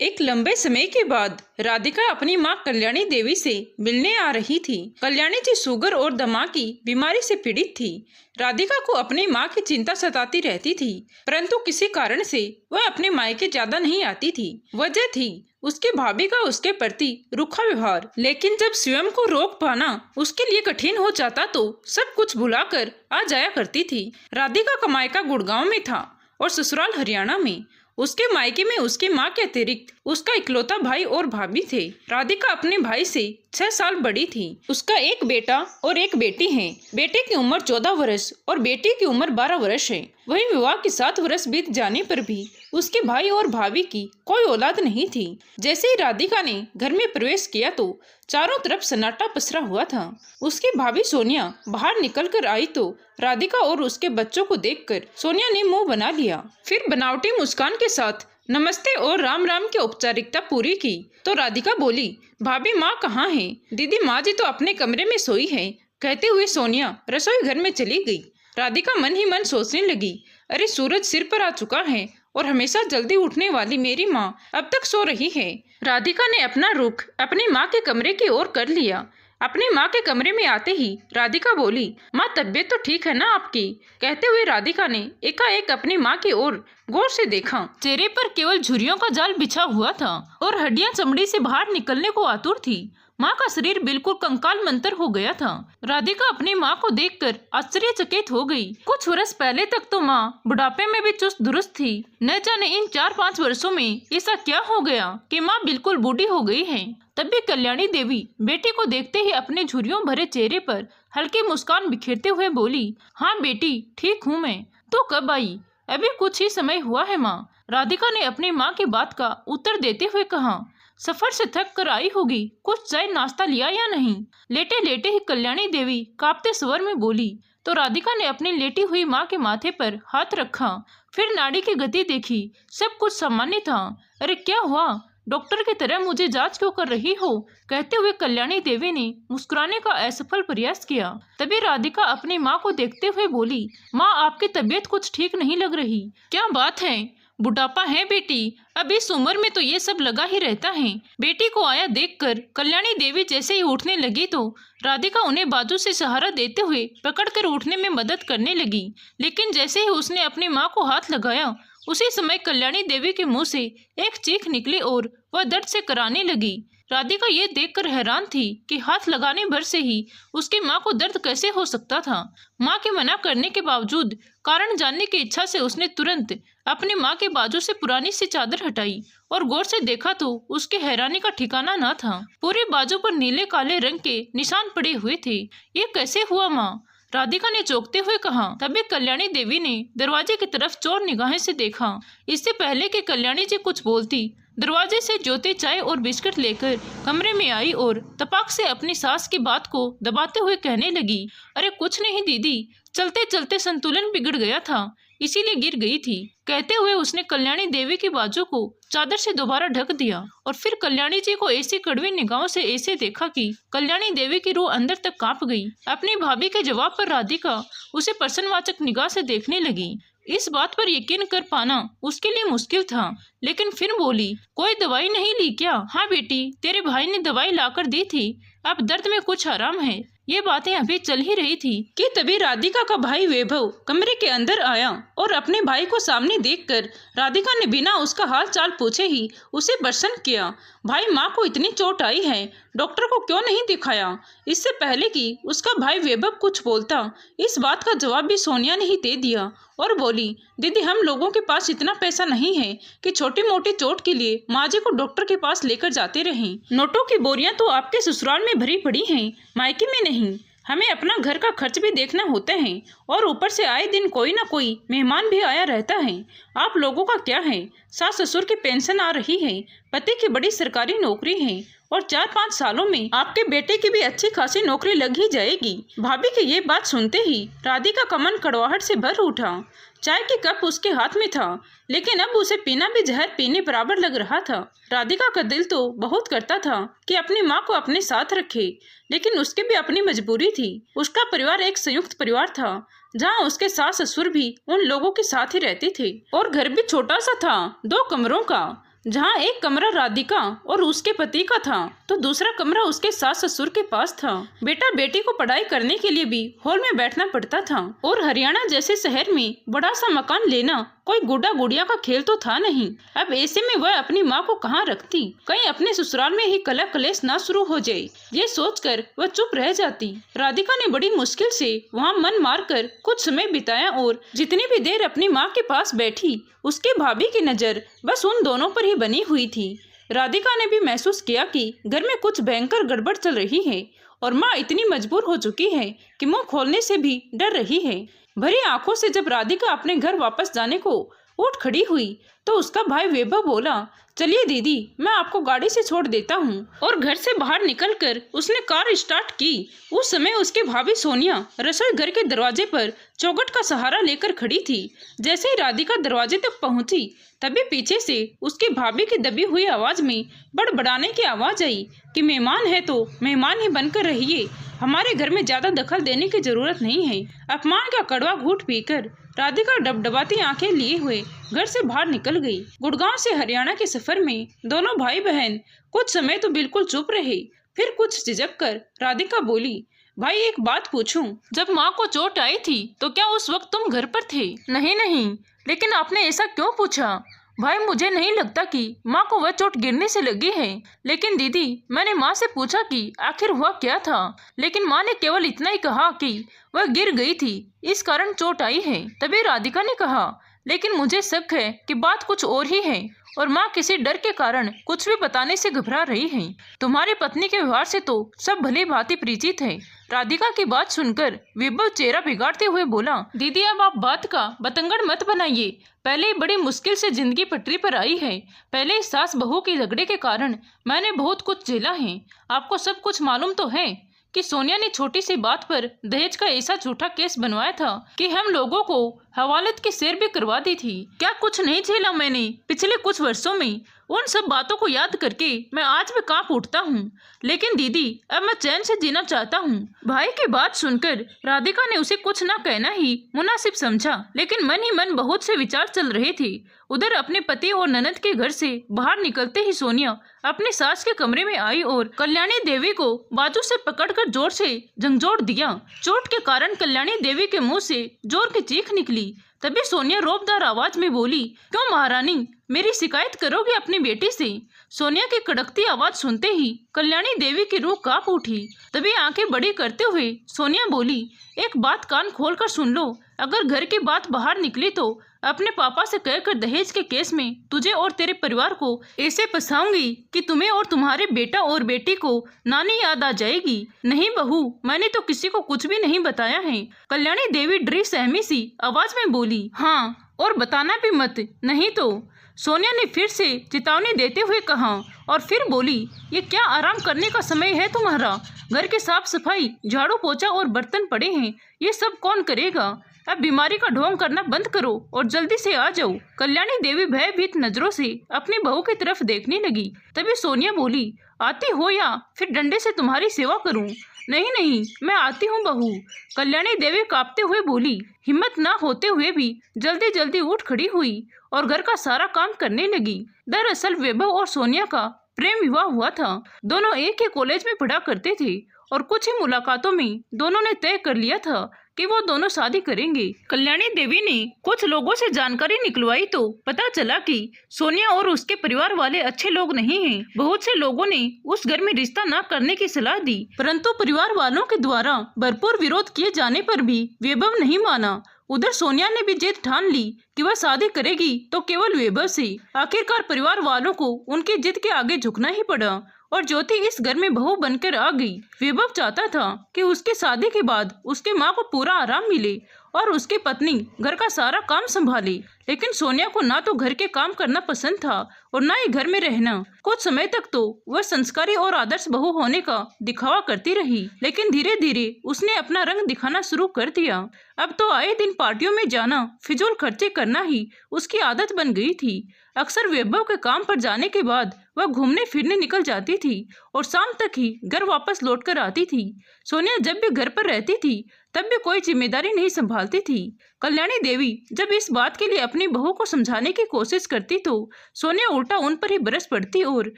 एक लंबे समय के बाद राधिका अपनी माँ कल्याणी देवी से मिलने आ रही थी। कल्याणी जी शुगर और दमा की बीमारी से पीड़ित थी। राधिका को अपनी माँ की चिंता सताती रहती थी, परंतु किसी कारण से वह अपने मायके ज्यादा नहीं आती थी। वजह थी उसके भाभी का उसके प्रति रूखा व्यवहार। लेकिन जब स्वयं को रोक पाना उसके लिए कठिन हो जाता तो सब कुछ भुलाकर आ जाया करती थी। राधिका का मायका गुड़गांव में था और ससुराल हरियाणा में। उसके मायके में उसकी माँ के अतिरिक्त उसका इकलौता भाई और भाभी थे। राधिका अपने भाई से 6 साल बड़ी थी। उसका एक बेटा और एक बेटी है। बेटे की उम्र 14 वर्ष और बेटी की उम्र 12 वर्ष है। वही विवाह के 7 वर्ष बीत जाने पर भी उसके भाई और भाभी की कोई औलाद नहीं थी। जैसे ही राधिका ने घर में प्रवेश किया तो चारों तरफ सन्नाटा पसरा हुआ था। उसकी भाभी सोनिया बाहर निकल कर आई तो राधिका और उसके बच्चों को देखकर सोनिया ने मुंह बना लिया। फिर बनावटी मुस्कान के साथ नमस्ते और राम राम की औपचारिकता पूरी की तो राधिका बोली, भाभी माँ कहाँ है? दीदी माँ जी तो अपने कमरे में सोई है, कहते हुए सोनिया रसोई घर में चली गई। राधिका मन ही मन सोचने लगी, अरे सूरज सिर पर आ चुका है और हमेशा जल्दी उठने वाली मेरी माँ अब तक सो रही है। राधिका ने अपना रुख अपनी माँ के कमरे की ओर कर लिया। अपनी माँ के कमरे में आते ही राधिका बोली, माँ तबीयत तो ठीक है ना आपकी? कहते हुए राधिका ने एकाएक अपनी माँ की ओर गौर से देखा। चेहरे पर केवल झुर्रियों का जाल बिछा हुआ था और हड्डियां चमड़ी से बाहर निकलने को आतुर थी। माँ का शरीर बिल्कुल कंकाल मंतर हो गया था। राधिका अपनी माँ को देखकर आश्चर्यचकित हो गई। कुछ वर्ष पहले तक तो माँ बुढ़ापे में भी चुस्त दुरुस्त थी। न जाने इन 4-5 वर्षों में ऐसा क्या हो गया कि माँ बिल्कुल बूढ़ी हो गई है। तभी कल्याणी देवी बेटी को देखते ही अपने झुर्रियों भरे चेहरे पर हल्की मुस्कान बिखेरते हुए बोली, हाँ बेटी ठीक हूँ मैं। तो कब आई? अभी कुछ ही समय हुआ है माँ। राधिका ने अपनी माँ की बात का उत्तर देते हुए कहा, सफर से थक कर आई होगी, कुछ चाय नाश्ता लिया या नहीं? लेटे लेटे ही कल्याणी देवी कांपते स्वर में बोली तो राधिका ने अपनी लेटी हुई माँ के माथे पर हाथ रखा। फिर नाड़ी की गति देखी, सब कुछ सामान्य था। अरे क्या हुआ? डॉक्टर की तरह मुझे जांच क्यों कर रही हो? कहते हुए कल्याणी देवी ने मुस्कुराने का असफल प्रयास किया। तभी राधिका अपनी माँ को देखते हुए बोली, माँ आपकी तबीयत कुछ ठीक नहीं लग रही। क्या बात है? बुढ़ापा है बेटी, अब इस उम्र में तो ये सब लगा ही रहता है। बेटी को आया देखकर कल्याणी देवी जैसे ही उठने लगी तो राधिका उन्हें बाजू से सहारा देते हुए पकड़कर उठने में मदद करने लगी। लेकिन जैसे ही उसने अपनी माँ को हाथ लगाया उसी समय कल्याणी देवी के मुंह से एक चीख निकली और वह दर्द से कराने लगी। राधिका ये देखकर हैरान थी कि हाथ लगाने भर से ही उसकी माँ को दर्द कैसे हो सकता था। माँ के मना करने के बावजूद कारण जानने की इच्छा से उसने तुरंत अपनी माँ के बाजू से पुरानी सी चादर हटाई और गौर से देखा तो उसकी हैरानी का ठिकाना न था। पूरे बाजू पर नीले काले रंग के निशान पड़े हुए थे। ये कैसे हुआ माँ? राधिका ने चौंकते हुए कहा। तभी कल्याणी देवी ने दरवाजे की तरफ चोर निगाहें से देखा। इससे पहले कि कल्याणी जी कुछ बोलती दरवाजे से ज्योति चाय और बिस्किट लेकर कमरे में आई और तपाक से अपनी सास की बात को दबाते हुए कहने लगी, अरे कुछ नहीं दीदी, चलते चलते संतुलन बिगड़ गया था, इसीलिए गिर गई थी। कहते हुए उसने कल्याणी देवी की बाजू को चादर से दोबारा ढक दिया और फिर कल्याणी जी को ऐसी कड़वी निगाहों से ऐसे देखा कि कल्याणी देवी की रूह अंदर तक कांप गई। अपनी भाभी के जवाब पर राधिका उसे प्रश्नवाचक निगाह से देखने लगी। इस बात पर यकीन कर पाना उसके लिए मुश्किल था, लेकिन फिर बोली, कोई दवाई नहीं ली क्या? हाँ बेटी, तेरे भाई ने दवाई लाकर दी थी, अब दर्द में कुछ आराम है। ये बातें अभी चल ही रही थी कि तभी राधिका का भाई वैभव कमरे के अंदर आया और अपने भाई को सामने देखकर राधिका ने बिना उसका हाल चाल पूछे ही उसे प्रश्न किया, भाई माँ को इतनी चोट आई है, डॉक्टर को क्यों नहीं दिखाया? इससे पहले कि उसका भाई वैभव कुछ बोलता इस बात का जवाब भी सोनिया ने ही दे दिया और बोली, दीदी हम लोगों के पास इतना पैसा नहीं है कि छोटी मोटी चोट के लिए माँ जी को डॉक्टर के पास लेकर जाते रहें। नोटों की बोरियां तो आपके ससुराल में भरी पड़ी हैं, मायके में नहीं। हमें अपना घर का खर्च भी देखना होता है और ऊपर से आए दिन कोई ना कोई मेहमान भी आया रहता है। आप लोगों का क्या है? सास ससुर की पेंशन आ रही है, पति की बड़ी सरकारी नौकरी है और 4-5 सालों में आपके बेटे की भी अच्छी खासी नौकरी लग ही जाएगी। भाभी की ये बात सुनते ही राधिका का मन कड़वाहट से भर उठा। चाय की कप उसके हाथ में था, लेकिन अब उसे पीना भी जहर पीने बराबर लग रहा था। राधिका का दिल तो बहुत करता था कि अपनी माँ को अपने साथ रखे, लेकिन उसकी भी अपनी मजबूरी थी। उसका परिवार एक संयुक्त परिवार था, जहाँ उसके सास ससुर भी उन लोगों के साथ ही रहते थे और घर भी छोटा सा था, 2 कमरों का। जहाँ एक कमरा राधिका और उसके पति का था तो दूसरा कमरा उसके सास ससुर के पास था। बेटा बेटी को पढ़ाई करने के लिए भी हॉल में बैठना पड़ता था और हरियाणा जैसे शहर में बड़ा सा मकान लेना कोई गुड्डा गुड़िया का खेल तो था नहीं। अब ऐसे में वह अपनी माँ को कहाँ रखती, कहीं अपने ससुराल में ही कलह कलेश ना शुरू हो जाए, ये सोचकर वह चुप रह जाती। राधिका ने बड़ी मुश्किल से वहाँ मन मारकर कुछ समय बिताया और जितनी भी देर अपनी माँ के पास बैठी उसके भाभी की नजर बस उन दोनों पर ही बनी हुई थी। राधिका ने भी महसूस किया कि घर में कुछ भयंकर गड़बड़ चल रही है और माँ इतनी मजबूर हो चुकी है कि मुंह खोलने से भी डर रही है। भरी आंखों से जब राधिका अपने घर वापस जाने को उठ खड़ी हुई तो उसका भाई वैभव बोला, चलिए दीदी मैं आपको गाड़ी से छोड़ देता हूँ। और घर से बाहर निकलकर उसने कार स्टार्ट की। उस समय उसके भाभी सोनिया रसोई घर के दरवाजे पर चौखट का सहारा लेकर खड़ी थी। जैसे ही राधिका दरवाजे तक पहुंची तभी पीछे से उसकी भाभी की दबी हुई आवाज में बड़बड़ाने की आवाज आई कि मेहमान है तो मेहमान ही बनकर रहिए, हमारे घर में ज्यादा दखल देने की जरूरत नहीं है। अपमान का कड़वा घूंट पीकर राधिका डबडबाती आंखें लिए हुए घर से बाहर निकल गई। गुड़गांव से हरियाणा के सफर में दोनों भाई बहन कुछ समय तो बिल्कुल चुप रहे, फिर कुछ झिझक कर राधिका बोली, भाई एक बात पूछूं, जब माँ को चोट आई थी तो क्या उस वक्त तुम घर पर थे? नहीं नहीं, लेकिन आपने ऐसा क्यों पूछा? भाई मुझे नहीं लगता कि माँ को वह चोट गिरने से लगी है, लेकिन दीदी मैंने माँ से पूछा कि आखिर हुआ क्या था, लेकिन माँ ने केवल इतना ही कहा कि वह गिर गई थी, इस कारण चोट आई है। तभी राधिका ने कहा, लेकिन मुझे शक है कि बात कुछ और ही है और माँ किसी डर के कारण कुछ भी बताने से घबरा रही है। तुम्हारी पत्नी के व्यवहार से तो सब भली भांति परिचित है। राधिका की बात सुनकर वैभव चेहरा बिगाड़ते हुए बोला, दीदी अब आप बात का बतंगड़ मत बनाइए, पहले ही बड़ी मुश्किल से जिंदगी पटरी पर आई है। पहले इस सास बहू के झगड़े के कारण मैंने बहुत कुछ झेला है। आपको सब कुछ मालूम तो है कि सोनिया ने छोटी सी बात पर दहेज का ऐसा झूठा केस बनवाया था कि हम लोगों को हवालत की सैर भी करवा दी थी। क्या कुछ नहीं झेला मैंने पिछले कुछ वर्षों में? उन सब बातों को याद करके मैं आज भी कांप उठता हूँ। लेकिन दीदी अब मैं चैन से जीना चाहता हूँ। भाई की बात सुनकर राधिका ने उसे कुछ न कहना ही मुनासिब समझा, लेकिन मन ही मन बहुत से विचार चल रहे थे। उधर अपने पति और ननद के घर से बाहर निकलते ही सोनिया अपने सास के कमरे में आई और कल्याणी देवी को बाजू से पकड़कर जोर से झंझोड़ दिया। चोट के कारण कल्याणी देवी के मुंह से जोर की चीख निकली। तभी सोनिया रौबदार आवाज में बोली, क्यों महारानी, मेरी शिकायत करोगे अपनी बेटी से? सोनिया की कड़कती आवाज सुनते ही कल्याणी देवी की रूह कांप उठी। तभी आंखें बड़ी करते हुए सोनिया बोली, एक बात कान खोल कर सुन लो, अगर घर की बात बाहर निकली तो अपने पापा से कहकर दहेज के केस में तुझे और तेरे परिवार को ऐसे फंसाऊंगी कि तुम्हें और तुम्हारे बेटा और बेटी को नानी याद आ जाएगी। नहीं बहू, मैंने तो किसी को कुछ भी नहीं बताया है। कल्याणी देवी डरी सहमी सी आवाज में बोली, हाँ और बताना भी मत, नहीं तो। सोनिया ने फिर से चेतावनी देते हुए कहा और फिर बोली, ये क्या आराम करने का समय है तुम्हारा? घर की साफ सफाई, झाड़ू पोछा और बर्तन पड़े हैं, ये सब कौन करेगा? अब बीमारी का ढोंग करना बंद करो और जल्दी से आ जाओ। कल्याणी देवी भयभीत नजरों से अपनी बहू की तरफ देखने लगी। तभी सोनिया बोली, आती हो या फिर डंडे से तुम्हारी सेवा करूं? नहीं नहीं, मैं आती हूँ बहू। कल्याणी देवी कांपते हुए बोली। हिम्मत ना होते हुए भी जल्दी जल्दी उठ खड़ी हुई और घर का सारा काम करने लगी। दरअसल वैभव और सोनिया का प्रेम विवाह हुआ था। दोनों एक ही कॉलेज में पढ़ा करते थे और कुछ ही मुलाकातों में दोनों ने तय कर लिया था कि वो दोनों शादी करेंगे। कल्याणी देवी ने कुछ लोगों से जानकारी निकलवाई तो पता चला कि सोनिया और उसके परिवार वाले अच्छे लोग नहीं हैं। बहुत से लोगों ने उस घर में रिश्ता न करने की सलाह दी, परंतु परिवार वालों के द्वारा भरपूर विरोध किए जाने पर भी वैभव नहीं माना। उधर सोनिया ने भी जिद ठान ली कि वह शादी करेगी तो केवल वैभव से। आखिरकार परिवार वालों को उनकी जिद के आगे झुकना ही पड़ा और ज्योति इस घर में बहू बनकर आ गई। वैभव चाहता था कि उसकी शादी के बाद उसके माँ को पूरा आराम मिले और उसकी पत्नी घर का सारा काम संभाले, लेकिन सोनिया को ना तो घर के काम करना पसंद था और ना ही घर में रहना। कुछ समय तक तो वह संस्कारी और आदर्श बहू होने का दिखावा करती रही, लेकिन धीरे धीरे उसने अपना रंग दिखाना शुरू कर दिया। अब तो आए दिन पार्टियों में जाना, फिजूल खर्चे करना ही उसकी आदत बन गई थी। अक्सर वैभव के काम पर जाने के बाद वह घूमने फिरने निकल जाती थी और शाम तक ही घर वापस लौटकर आती थी। सोनिया जब भी घर पर रहती थी तब भी कोई जिम्मेदारी नहीं संभालती थी। कल्याणी देवी जब इस बात के लिए अपनी बहू को समझाने की कोशिश करती तो सोनिया उल्टा उन पर ही बरस पड़ती और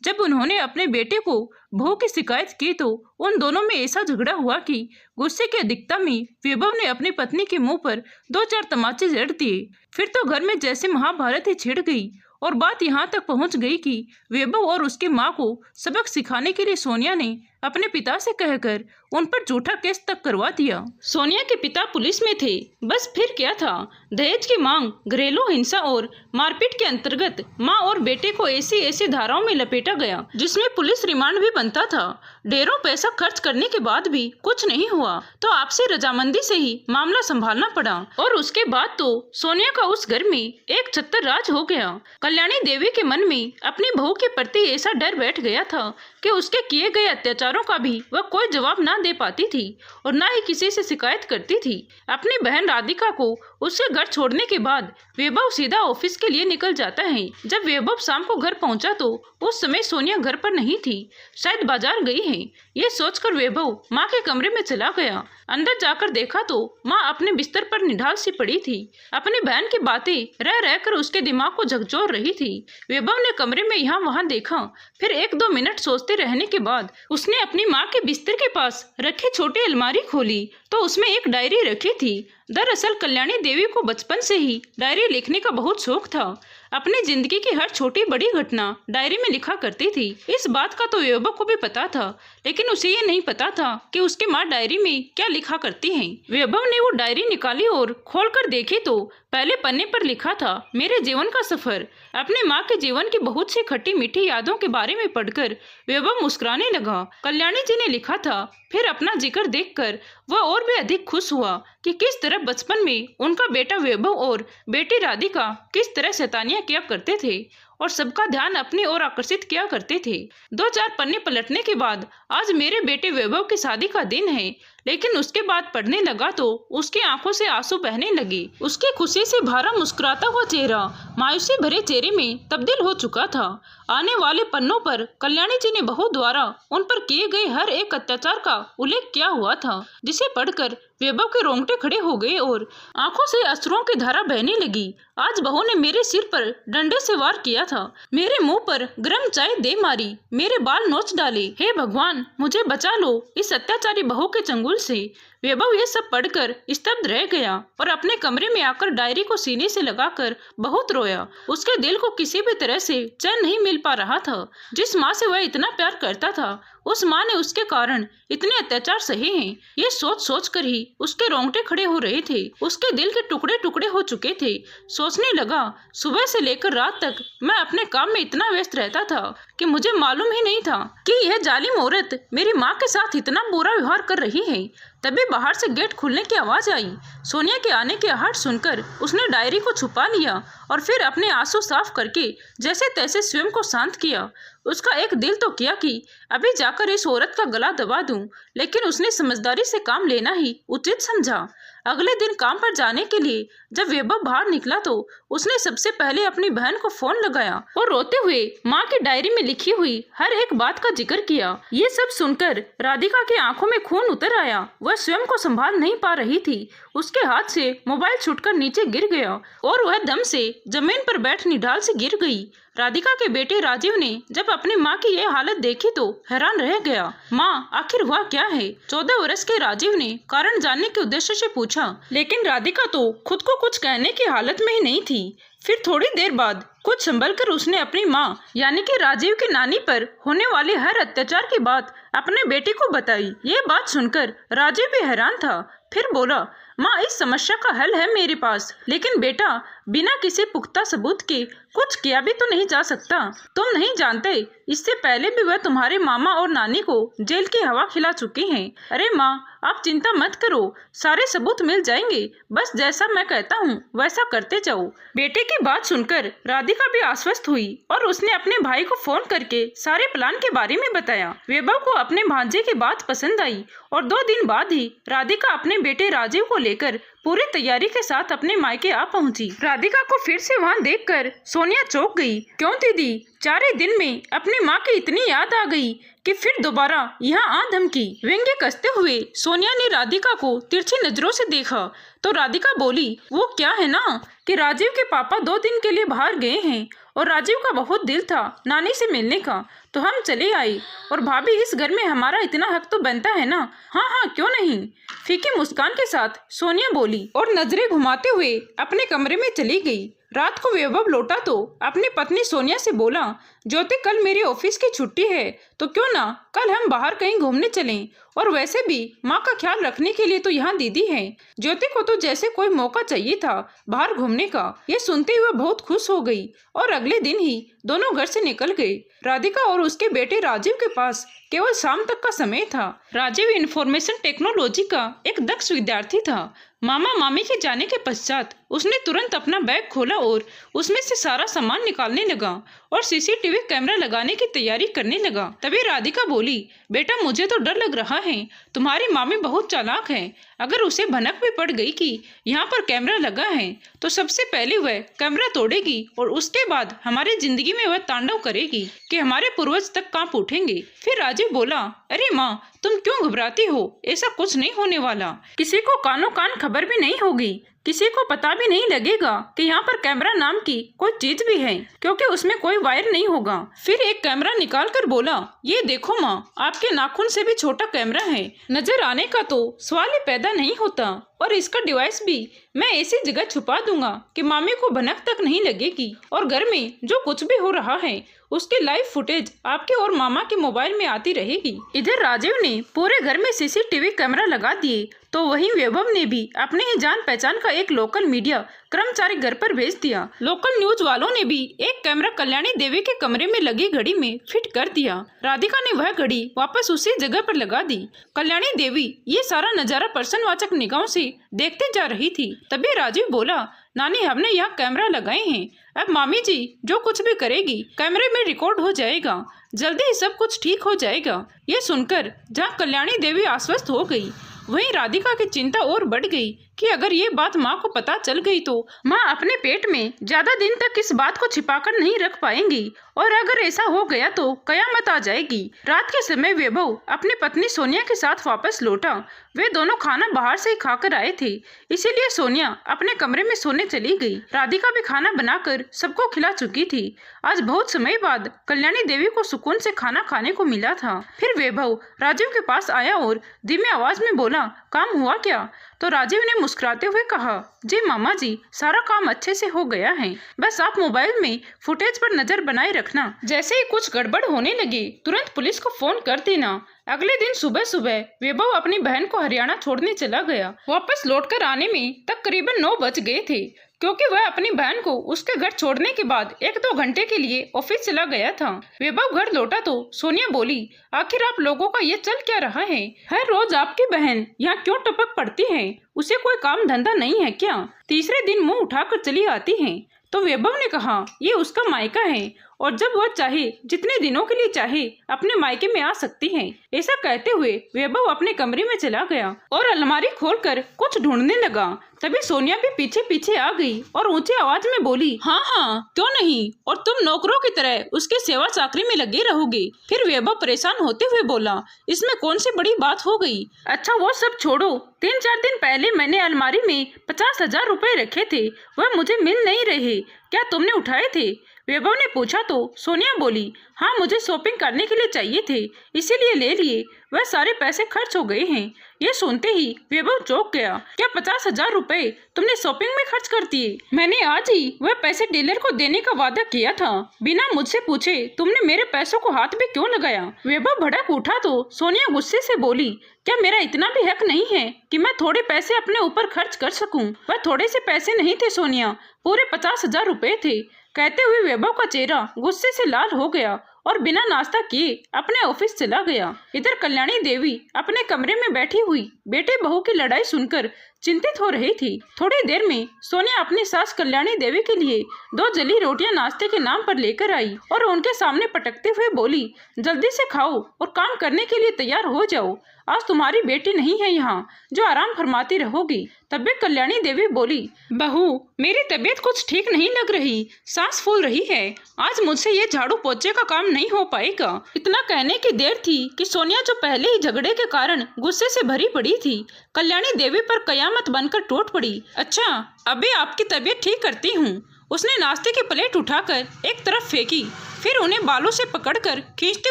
जब उन्होंने अपने बेटे को बहू की शिकायत की तो उन दोनों में ऐसा झगड़ा हुआ कि गुस्से की अधिकता में वैभव ने अपनी पत्नी के मुंह पर 2-4 तमाचे जड़ दिए। फिर तो घर में जैसे महाभारत ही छिड़ गई और बात यहाँ तक पहुँच गई कि वैभव और उसके माँ को सबक सिखाने के लिए सोनिया ने अपने पिता से कहकर उन पर झूठा केस तक करवा दिया। सोनिया के पिता पुलिस में थे, बस फिर क्या था। दहेज की मांग, घरेलू हिंसा और मारपीट के अंतर्गत मां और बेटे को ऐसी धाराओं में लपेटा गया जिसमें पुलिस रिमांड भी बनता था। ढेरों पैसा खर्च करने के बाद भी कुछ नहीं हुआ तो आपसी रजामंदी से ही मामला संभालना पड़ा और उसके बाद तो सोनिया का उस घर में एक छत्तर राज हो गया। कल्याणी देवी के मन में अपनी बहू के प्रति ऐसा डर बैठ गया था कि उसके किए गए अत्याचारों का भी वह कोई जवाब ना दे पाती थी और ना ही किसी से शिकायत करती थी। अपनी बहन राधिका को उसके घर छोड़ने के बाद वैभव सीधा ऑफिस के लिए निकल जाता है। जब वैभव शाम को घर पहुंचा तो उस समय सोनिया घर पर नहीं थी, शायद बाजार गई है। ये सोचकर वैभव माँ के कमरे में चला गया। अंदर जाकर देखा तो माँ अपने बिस्तर पर निढाल सी पड़ी थी। अपनी बहन की बातें रह रहकर उसके दिमाग को झकझोर रही थी। वैभव ने कमरे में यहाँ वहाँ देखा, फिर 1-2 मिनट सोचते रहने के बाद उसने अपनी माँ के बिस्तर के पास रखी छोटी अलमारी खोली तो उसमें एक डायरी रखी थी। दरअसल कल्याणी देवी को बचपन से ही डायरी लिखने का बहुत शौक था। अपनी जिंदगी की हर छोटी बड़ी घटना डायरी में लिखा करती थी। इस बात का तो वैभव को भी पता था, लेकिन उसे ये नहीं पता था कि उसकी माँ डायरी में क्या लिखा करती हैं। वैभव ने वो डायरी निकाली और खोलकर देखी तो पहले पन्ने पर लिखा था, मेरे जीवन का सफर। अपने माँ के जीवन की बहुत सी खट्टी मीठी यादों के बारे में पढ़कर वैभव मुस्कुराने लगा। कल्याणी जी ने लिखा था। फिर अपना जिक्र देखकर वह और भी अधिक खुश हुआ कि किस तरह बचपन में उनका बेटा वैभव और बेटी राधिका किस तरह शैतानियां किया करते थे और सबका ध्यान अपनी ओर आकर्षित किया करते थे। 2-4 पन्ने पलटने के बाद आज मेरे बेटे वैभव की शादी का दिन है, लेकिन उसके बाद पढ़ने लगा तो उसकी आंखों से आंसू बहने लगे। उसकी खुशी से भरा मुस्कुराता हुआ चेहरा मायूसी भरे चेहरे में तब्दील हो चुका था। आने वाले पन्नों पर कल्याणी जी ने बहू द्वारा उन पर किए गए हर एक अत्याचार का उल्लेख किया हुआ था, जिसे पढ़कर वैभव के रोंगटे खड़े हो गए और आंखों से अश्रुओं की धारा बहने लगी। आज बहू ने मेरे सिर पर डंडे से वार किया था, मेरे मुंह पर गर्म चाय दे मारी, मेरे बाल नोच डाले। हे भगवान, मुझे बचा लो इस अत्याचारी बहू के चंगुल से। वैभव ये सब पढ़कर स्तब्ध रह गया और अपने कमरे में आकर डायरी को सीने से लगाकर बहुत रोया। उसके दिल को किसी भी तरह से चैन नहीं मिल पा रहा था। जिस माँ से वह इतना प्यार करता था, उस माँ ने उसके कारण इतने अत्याचार सहे हैं। ये सोच सोच कर ही उसके रोंगटे खड़े हो रहे थे। उसके दिल के टुकड़े टुकड़े हो चुके थे। सोचने लगा, सुबह से लेकर रात तक मैं अपने काम में इतना व्यस्त रहता था कि मुझे मालूम ही नहीं था कि यह जालिम औरत मेरी माँ के साथ इतना बुरा व्यवहार कर रही है। तभी बाहर से गेट खुलने की आवाज आई। सोनिया के आने की आहट सुनकर उसने डायरी को छुपा लिया और फिर अपने आंसू साफ करके जैसे तैसे स्वयं को शांत किया। उसका एक दिल तो किया कि अभी जाकर इस औरत का गला दबा दूं, लेकिन उसने समझदारी से काम लेना ही उचित समझा। अगले दिन काम पर जाने के लिए जब वैभव बाहर निकला तो उसने सबसे पहले अपनी बहन को फोन लगाया और रोते हुए माँ की डायरी में लिखी हुई हर एक बात का जिक्र किया। ये सब सुनकर राधिका की आंखों में खून उतर आया। वह स्वयं को संभाल नहीं पा रही थी। उसके हाथ से मोबाइल छूटकर नीचे गिर गया और वह दम से जमीन पर बैठ निढाल से गिर गई। राधिका के बेटे राजीव ने जब अपनी माँ की यह हालत देखी तो हैरान रह गया। माँ, आखिर हुआ क्या है? 14 वर्ष के राजीव ने कारण जानने के उद्देश्य से पूछा, लेकिन राधिका तो खुद को कुछ कहने की हालत में ही नहीं थी। फिर थोड़ी देर बाद कुछ संभलकर उसने अपनी माँ यानी कि राजीव की नानी पर होने वाले हर अत्याचार की बात अपने बेटे को बताई। ये बात सुनकर राजीव भी हैरान था। फिर बोला, माँ, इस समस्या का हल है मेरे पास, लेकिन बेटा बिना किसी पुख्ता सबूत के कुछ किया भी तो नहीं जा सकता। तुम नहीं जानते, इससे पहले भी वह तुम्हारे मामा और नानी को जेल की हवा खिला चुकी हैं। अरे माँ, आप चिंता मत करो, सारे सबूत मिल जाएंगे। बस जैसा मैं कहता हूँ वैसा करते जाओ। बेटे की बात सुनकर राधिका भी आश्वस्त हुई और उसने अपने भाई को फोन करके सारे प्लान के बारे में बताया। वैभव को अपने भांजे की बात पसंद आई और 2 दिन बाद ही राधिका अपने बेटे राजीव को लेकर पूरी तैयारी के साथ अपने मायके आ पहुंची। राधिका को फिर से वहां देखकर सोनिया चौंक गई। क्यों दीदी, 4 ही दिन में अपनी माँ की इतनी याद आ गई कि फिर दोबारा यहाँ आ धमकी। व्यंग्य कसते हुए सोनिया ने राधिका को तिरछी नजरों से देखा तो राधिका बोली, वो क्या है ना कि राजीव के पापा 2 दिन के लिए बाहर गए हैं और राजीव का बहुत दिल था नानी से मिलने का, तो हम चले आए। और भाभी, इस घर में हमारा इतना हक तो बनता है ना। हाँ हाँ, क्यों नहीं, फीकी मुस्कान के साथ सोनिया बोली और नजरें घुमाते हुए अपने कमरे में चली गई। रात को वैभव लौटा तो अपनी पत्नी सोनिया से बोला, ज्योति, कल मेरी ऑफिस की छुट्टी है तो क्यों ना कल हम बाहर कहीं घूमने चलें, और वैसे भी माँ का ख्याल रखने के लिए तो यहाँ दीदी है। ज्योति को तो जैसे कोई मौका चाहिए था बाहर घूमने का। ये सुनते हुए बहुत खुश हो गई और अगले दिन ही दोनों घर से निकल गए। राधिका और उसके बेटे राजीव के पास केवल शाम तक का समय था। राजीव इंफॉर्मेशन टेक्नोलॉजी का एक दक्ष विद्यार्थी था। मामा मामी के जाने के पश्चात उसने तुरंत अपना बैग खोला और उसमें से सारा सामान निकालने लगा और सीसीटीवी कैमरा लगाने की तैयारी करने लगा। तभी राधिका बोली, बेटा, मुझे तो डर लग रहा है, तुम्हारी मामी बहुत चालाक है। अगर उसे भनक भी पड़ गई कि यहाँ पर कैमरा लगा है तो सबसे पहले वह कैमरा तोड़ेगी और उसके बाद हमारी जिंदगी में वह तांडव करेगी कि हमारे पूर्वज तक कांप उठेंगे। फिर राजीव बोला, अरे माँ, तुम क्यों घबराती हो, ऐसा कुछ नहीं होने वाला। किसी को कानों कान खबर भी नहीं होगी, किसी को पता भी नहीं लगेगा कि यहाँ पर कैमरा नाम की कोई चीज भी है, क्योंकि उसमें कोई वायर नहीं होगा। फिर एक कैमरा निकाल कर बोला, ये देखो माँ, आपके नाखून से भी छोटा कैमरा है। नजर आने का तो सवाल ही पैदा नहीं होता, और इसका डिवाइस भी मैं ऐसी जगह छुपा दूंगा कि मामी को भनक तक नहीं लगेगी, और घर में जो कुछ भी हो रहा है उसकी लाइव फुटेज आपके और मामा के मोबाइल में आती रहेगी। इधर राजीव ने पूरे घर में सीसीटीवी कैमरा लगा दिए तो वहीं वैभव ने भी अपने ही जान पहचान का एक लोकल मीडिया कर्मचारी घर पर भेज दिया। लोकल न्यूज वालों ने भी एक कैमरा कल्याणी देवी के कमरे में लगी घड़ी में फिट कर दिया। राधिका ने वह घड़ी वापस उसी जगह पर लगा दी। कल्याणी देवी ये सारा नजारा प्रश्नवाचक निगाहों से देखते जा रही थी। तभी राजीव बोला, नानी, हमने यहाँ कैमरा लगाए हैं, अब मामी जी जो कुछ भी करेगी कैमरे में रिकॉर्ड हो जाएगा, जल्दी ही सब कुछ ठीक हो जाएगा। ये सुनकर जहाँ कल्याणी देवी आश्वस्त हो गई, वहीं राधिका की चिंता और बढ़ गई कि अगर ये बात माँ को पता चल गई तो माँ अपने पेट में ज्यादा दिन तक इस बात को छिपाकर नहीं रख पाएंगी, और अगर ऐसा हो गया तो कयामत आ जाएगी। रात के समय वैभव अपनी पत्नी सोनिया के साथ वापस लौटा। वे दोनों खाना बाहर से ही खाकर आए थे, इसीलिए सोनिया अपने कमरे में सोने चली गई। राधिका भी खाना बनाकर सबको खिला चुकी थी। आज बहुत समय बाद कल्याणी देवी को सुकून से खाना खाने को मिला था। फिर वैभव राजीव के पास आया और धीमी आवाज में बोला, काम हुआ क्या? तो राजीव ने मुस्कुराते हुए कहा, जी मामा जी, सारा काम अच्छे से हो गया है, बस आप मोबाइल में फुटेज पर नजर बनाए रखना। जैसे ही कुछ गड़बड़ होने लगी तुरंत पुलिस को फोन कर देना। अगले दिन सुबह सुबह वैभव अपनी बहन को हरियाणा छोड़ने चला गया। वापस लौटकर आने में तक करीबन 9 बज गए थे, क्योंकि वह अपनी बहन को उसके घर छोड़ने के बाद 1-2 घंटे के लिए ऑफिस चला गया था। वैभव घर लौटा तो सोनिया बोली, आखिर आप लोगों का ये चल क्या रहा है? हर रोज आपकी बहन यहाँ क्यों टपक पड़ती है? उसे कोई काम धंधा नहीं है क्या? तीसरे दिन मुंह उठाकर चली आती है। तो वैभव ने कहा, ये उसका मायका है और जब वह चाहे जितने दिनों के लिए चाहे अपने मायके में आ सकती है। ऐसा कहते हुए वैभव अपने कमरे में चला गया और अलमारी खोलकर कुछ ढूंढने लगा। तभी सोनिया भी पीछे पीछे आ गई और ऊंची आवाज में बोली, हाँ हाँ, क्यों नहीं, और तुम नौकरों की तरह उसके सेवा चाकरी में लगे रहोगे। फिर वैभव परेशान होते हुए बोला, इसमें कौन सी बड़ी बात हो गई? अच्छा वो सब छोड़ो, 3-4 दिन पहले मैंने अलमारी में 50,000 रुपए रखे थे, वह मुझे मिल नहीं रहे, क्या तुमने उठाए थे? वैभव ने पूछा तो सोनिया बोली, हाँ मुझे शॉपिंग करने के लिए चाहिए थे, इसीलिए ले लिए, वह सारे पैसे खर्च हो गए हैं। ये सुनते ही वैभव चौंक गया। क्या 50,000 रुपए तुमने शॉपिंग में खर्च कर दिए? मैंने आज ही वह पैसे डीलर को देने का वादा किया था, बिना मुझसे पूछे तुमने मेरे पैसों को हाथ भी क्यों लगाया? वैभव भड़क उठा तो सोनिया गुस्से से बोली, क्या मेरा इतना भी हक नहीं है कि मैं थोड़े पैसे अपने ऊपर खर्च कर सकूं? वह थोड़े से पैसे नहीं थे सोनिया, पूरे 50,000 रुपए थे। कहते हुए वैभव का चेहरा गुस्से से लाल हो गया और बिना नाश्ता किए अपने ऑफिस चला गया। इधर कल्याणी देवी अपने कमरे में बैठी हुई बेटे बहू की लड़ाई सुनकर चिंतित हो रही थी। थोड़ी देर में सोनिया अपनी सास कल्याणी देवी के लिए 2 जली रोटियां नाश्ते के नाम पर लेकर आई और उनके सामने पटकते हुए बोली, जल्दी से खाओ और काम करने के लिए तैयार हो जाओ। आज तुम्हारी बेटी नहीं है यहाँ जो आराम फरमाती रहोगी। तब कल्याणी देवी बोली, बहू मेरी तबीयत कुछ ठीक नहीं लग रही, सांस फूल रही है। आज मुझसे ये झाड़ू पोछे का काम नहीं हो पाएगा। इतना कहने की देर थी कि सोनिया जो पहले ही झगड़े के कारण गुस्से से भरी पड़ी थी, कल्याणी देवी पर कयामत बनकर टूट पड़ी। अच्छा अबे आपकी तबीयत ठीक करती हूँ। उसने नाश्ते की प्लेट उठाकर एक तरफ फेंकी, फिर उन्हें बालों से पकड़कर खींचते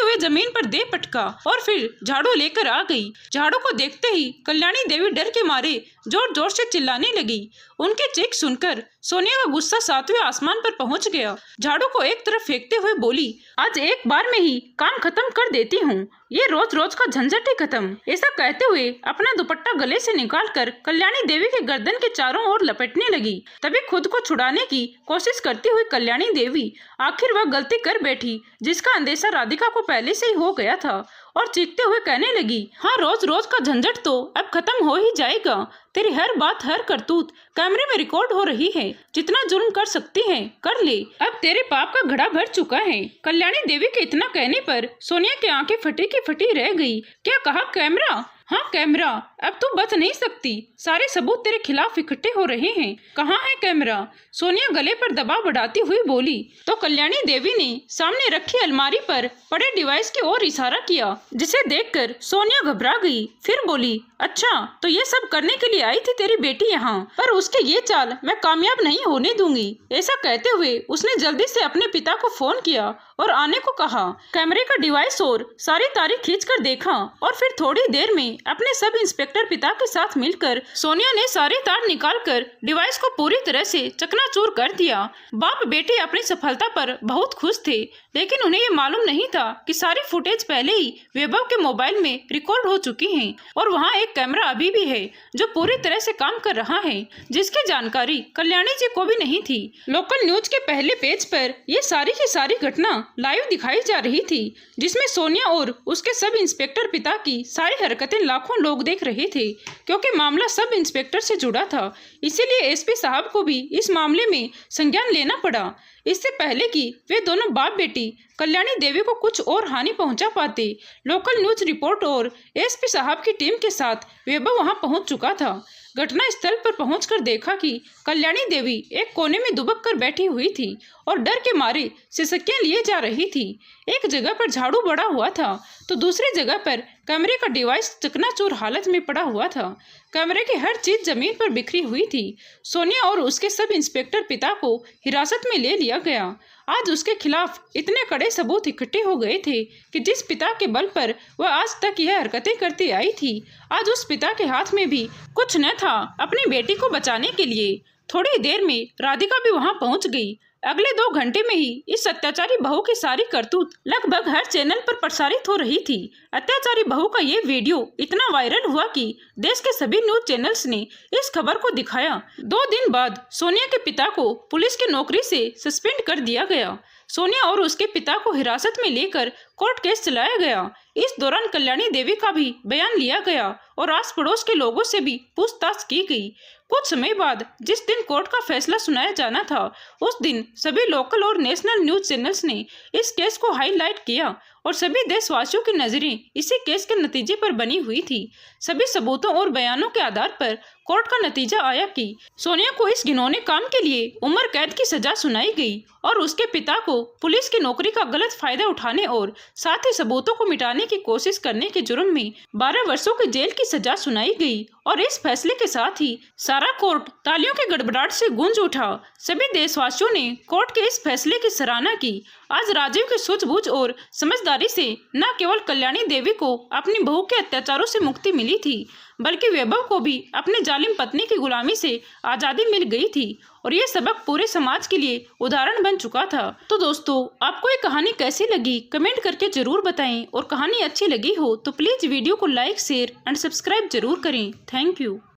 हुए जमीन पर दे पटका और फिर झाड़ू लेकर आ गई। झाड़ू को देखते ही कल्याणी देवी डर के मारे जोर जोर से चिल्लाने लगी। उनके चीख सुनकर सोनिया का गुस्सा 7वें आसमान पर पहुंच गया। झाड़ू को एक तरफ फेंकते हुए बोली, आज एक बार में ही काम खत्म कर देती हूँ, ये रोज रोज का झंझट ही खत्म। ऐसा कहते हुए अपना दुपट्टा गले से निकालकर कल्याणी देवी के गर्दन के चारों ओर लपेटने लगी। तभी खुद को छुड़ाने की कोशिश करती हुई कल्याणी देवी आखिर वह गलती कर बैठी जिसका अंदेशा राधिका को पहले से ही हो गया था और चीखते हुए कहने लगी, हाँ रोज रोज का झंझट तो अब खत्म हो ही जाएगा। तेरी हर बात हर करतूत कैमरे में रिकॉर्ड हो रही है। जितना जुल्म कर सकती है कर ले, अब तेरे पाप का घड़ा भर चुका है। कल्याणी देवी के इतना कहने पर सोनिया की आंखें फटी की फटी रह गई। क्या कहा कैमरा? हाँ कैमरा, अब तू बच नहीं सकती, सारे सबूत तेरे खिलाफ इकट्ठे हो रहे हैं। कहाँ है कैमरा? सोनिया गले पर दबाव बढ़ाती हुई बोली तो कल्याणी देवी ने सामने रखी अलमारी पर पड़े डिवाइस की ओर इशारा किया, जिसे देखकर सोनिया घबरा गई। फिर बोली, अच्छा तो ये सब करने के लिए आई थी तेरी बेटी यहाँ, पर उसके ये चाल मैं कामयाब नहीं होने दूंगी। ऐसा कहते हुए उसने जल्दी से अपने पिता को फोन किया और आने को कहा। कैमरे का डिवाइस और सारी तारीख खींचकर देखा और फिर थोड़ी देर में अपने सब इंस्पेक्टर पिता के साथ मिलकर सोनिया ने सारे तार निकालकर डिवाइस को पूरी तरह से चकनाचूर कर दिया। बाप बेटे अपनी सफलता पर बहुत खुश थे, लेकिन उन्हें ये मालूम नहीं था कि सारी फुटेज पहले ही वैभव के मोबाइल में रिकॉर्ड हो चुकी हैं और वहाँ एक कैमरा अभी भी है जो पूरी तरह से काम कर रहा है, जिसकी जानकारी कल्याणी जी को भी नहीं थी। लोकल न्यूज के पहले पेज पर ये सारी की सारी घटना लाइव दिखाई जा रही थी, जिसमें सोनिया और उसके सब इंस्पेक्टर पिता की सारी हरकतें लाखों लोग देख रहे थे। क्योंकि मामला सब इंस्पेक्टर से जुड़ा था, इसीलिए एसपी साहब को भी इस मामले में संज्ञान लेना पड़ा। इससे पहले कि वे दोनों बाप बेटी कल्याणी देवी को कुछ और हानि पहुंचा पाते, लोकल न्यूज रिपोर्ट और एसपी साहब की टीम के साथ वैभव वहां पहुंच चुका था। घटना स्थल पर पहुंचकर देखा कि कल्याणी देवी एक कोने में दुबक कर बैठी हुई थी और डर के मारे सिसकियां लिए जा रही थी। एक जगह पर झाड़ू पड़ा हुआ था तो दूसरी जगह पर कैमरे का डिवाइस चकनाचूर हालत में पड़ा हुआ था। कैमरे की हर चीज जमीन पर बिखरी हुई थी। सोनिया और उसके सब इंस्पेक्टर पिता को हिरासत में ले लिया गया। आज उसके खिलाफ इतने कड़े सबूत इकट्ठे हो गए थे कि जिस पिता के बल पर वह आज तक यह हरकतें करती आई थी, आज उस पिता के हाथ में भी कुछ न था अपनी बेटी को बचाने के लिए। थोड़ी देर में राधिका भी वहां पहुंच गई। अगले 2 घंटे में ही इस अत्याचारी बहू की सारी करतूत लगभग हर चैनल पर प्रसारित हो रही थी। अत्याचारी बहू का ये वीडियो इतना वायरल हुआ कि देश के सभी न्यूज चैनल्स ने इस खबर को दिखाया। 2 दिन बाद सोनिया के पिता को पुलिस की नौकरी से सस्पेंड कर दिया गया। सोनिया और उसके पिता को हिरासत में लेकर कोर्ट केस चलाया गया। इस दौरान कल्याणी देवी का भी बयान लिया गया और आस पड़ोस के लोगों से भी पूछताछ की गई। कुछ समय बाद जिस दिन कोर्ट का फैसला सुनाया जाना था, उस दिन सभी लोकल और नेशनल न्यूज चैनल्स ने इस केस को हाईलाइट किया और सभी देशवासियों की नजरें इसी केस के नतीजे पर बनी हुई थी। सभी सबूतों और बयानों के आधार पर कोर्ट का नतीजा आया कि सोनिया को इस घिनौने काम के लिए उम्र कैद की सजा सुनाई गई और उसके पिता को पुलिस की नौकरी का गलत फायदा उठाने और साथ ही सबूतों को मिटाने की कोशिश करने के जुर्म में 12 वर्षों की जेल की सजा सुनाई गई। और इस फैसले के साथ ही सारा कोर्ट तालियों की गड़गड़ाहट से गूंज उठा। सभी देशवासियों ने कोर्ट के इस फैसले की सराहना की। आज राजीव की सूझबूझ और समझदारी से न केवल कल्याणी देवी को अपनी बहू के अत्याचारों से मुक्ति मिली थी, बल्कि वैभव को भी अपने जालिम पत्नी की गुलामी से आज़ादी मिल गई थी और ये सबक पूरे समाज के लिए उदाहरण बन चुका था। तो दोस्तों, आपको ये कहानी कैसी लगी कमेंट करके जरूर बताएं और कहानी अच्छी लगी हो तो प्लीज़ वीडियो को लाइक शेयर एंड सब्सक्राइब जरूर करें। Thank you.